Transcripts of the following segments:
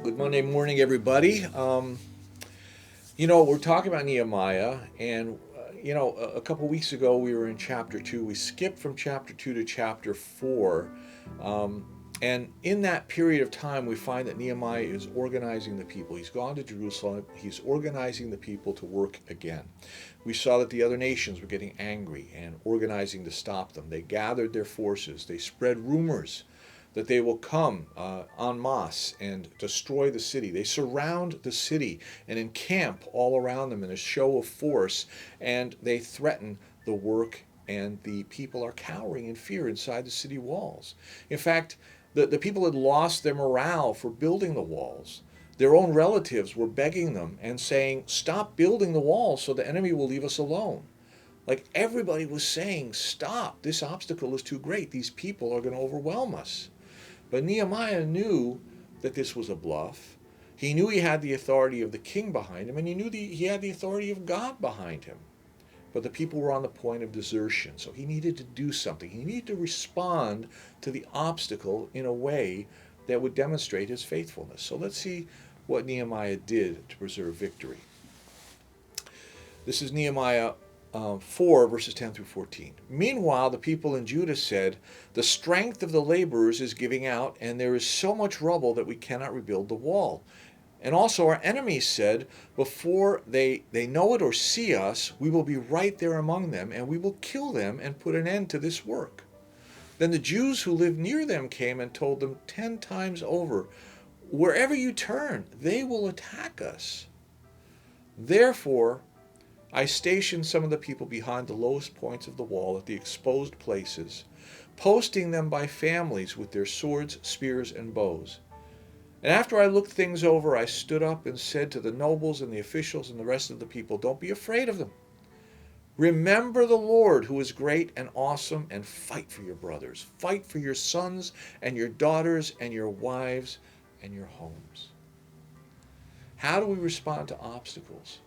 Good Monday morning, everybody. We're talking about Nehemiah, and a couple weeks ago we were in chapter 2. We skipped from chapter 2 to chapter 4. Um, and in that period of time, we find that Nehemiah is organizing the people. He's gone to Jerusalem, he's organizing the people to work again. We saw that the other nations were getting angry and organizing to stop them. They gathered their forces, they spread rumors that they will come en masse and destroy the city. They surround the city and encamp all around them in a show of force, and they threaten the work, and the people are cowering in fear inside the city walls. In fact, the people had lost their morale for building the walls. Their own relatives were begging them and saying, "Stop building the walls so the enemy will leave us alone." Like everybody was saying, "Stop, this obstacle is too great. These people are going to overwhelm us." But Nehemiah knew that this was a bluff. He knew he had the authority of the king behind him, and he knew he had the authority of God behind him. But the people were on the point of desertion, so he needed to do something. He needed to respond to the obstacle in a way that would demonstrate his faithfulness. So let's see what Nehemiah did to preserve victory. This is Nehemiah 4, verses 10 through 14. Meanwhile, the people in Judah said, "The strength of the laborers is giving out, and there is so much rubble that we cannot rebuild the wall." And also our enemies said, "Before they know it or see us, we will be right there among them, and we will kill them and put an end to this work." Then the Jews who lived near them came and told them 10 times over, "Wherever you turn, they will attack us." Therefore, I stationed some of the people behind the lowest points of the wall at the exposed places, posting them by families with their swords, spears, and bows. And after I looked things over, I stood up and said to the nobles and the officials and the rest of the people, "Don't be afraid of them. Remember the Lord, who is great and awesome, and fight for your brothers. Fight for your sons and your daughters and your wives and your homes." How do we respond to obstacles?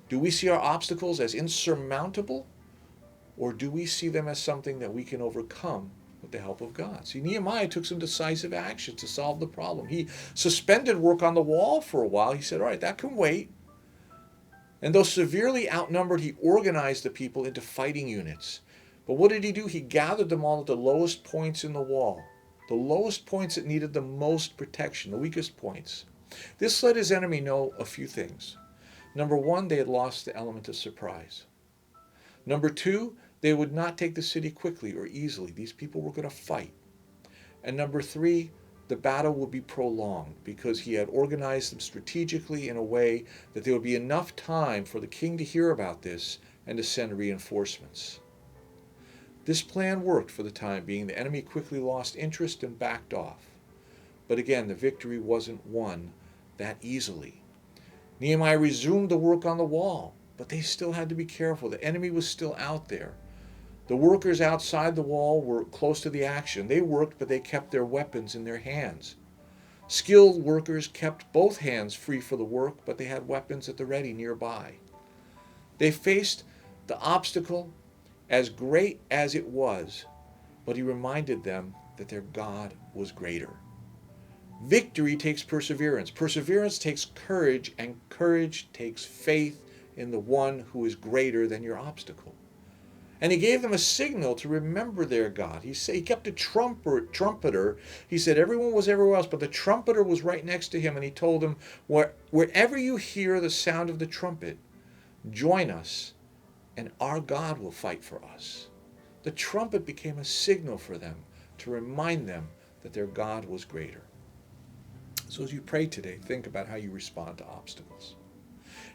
Do we see our obstacles as insurmountable, or do we see them as something that we can overcome with the help of God? See, Nehemiah took some decisive action to solve the problem. He suspended work on the wall for a while. He said, "All right, that can wait." And though severely outnumbered, he organized the people into fighting units. But what did he do? He gathered them all at the lowest points in the wall, the lowest points that needed the most protection, the weakest points. This let his enemy know a few things. Number one, they had lost the element of surprise. Number two, they would not take the city quickly or easily. These people were going to fight. And number three, the battle would be prolonged because he had organized them strategically in a way that there would be enough time for the king to hear about this and to send reinforcements. This plan worked for the time being. The enemy quickly lost interest and backed off. But again, the victory wasn't won that easily. Nehemiah resumed the work on the wall, but they still had to be careful. The enemy was still out there. The workers outside the wall were close to the action. They worked, but they kept their weapons in their hands. Skilled workers kept both hands free for the work, but they had weapons at the ready nearby. They faced the obstacle as great as it was, but he reminded them that their God was greater. Victory takes perseverance. Perseverance takes courage, and courage takes faith in the one who is greater than your obstacle. And he gave them a signal to remember their God. He kept a trumpeter. He said everyone was everywhere else, but the trumpeter was right next to him, and he told them, "Wherever you hear the sound of the trumpet, join us, and our God will fight for us." The trumpet became a signal for them to remind them that their God was greater. So as you pray today, think about how you respond to obstacles.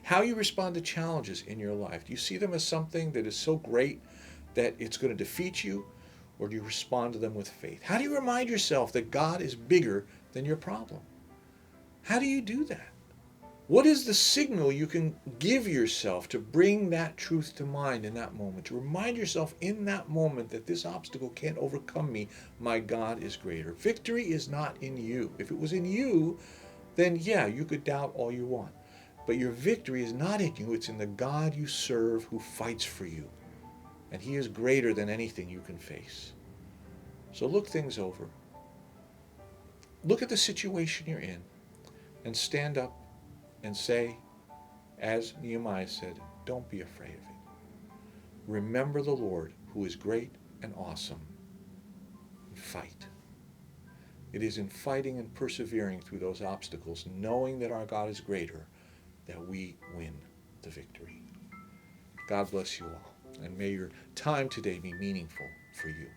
How you respond to challenges in your life. Do you see them as something that is so great that it's going to defeat you, or do you respond to them with faith? How do you remind yourself that God is bigger than your problem? How do you do that? What is the signal you can give yourself to bring that truth to mind in that moment? To remind yourself in that moment that this obstacle can't overcome me. My God is greater. Victory is not in you. If it was in you, then yeah, you could doubt all you want. But your victory is not in you. It's in the God you serve who fights for you. And he is greater than anything you can face. So look things over. Look at the situation you're in. and stand up and say, as Nehemiah said, don't be afraid of it. Remember the Lord, who is great and awesome. And fight. It is in fighting and persevering through those obstacles, knowing that our God is greater, that we win the victory. God bless you all, and may your time today be meaningful for you.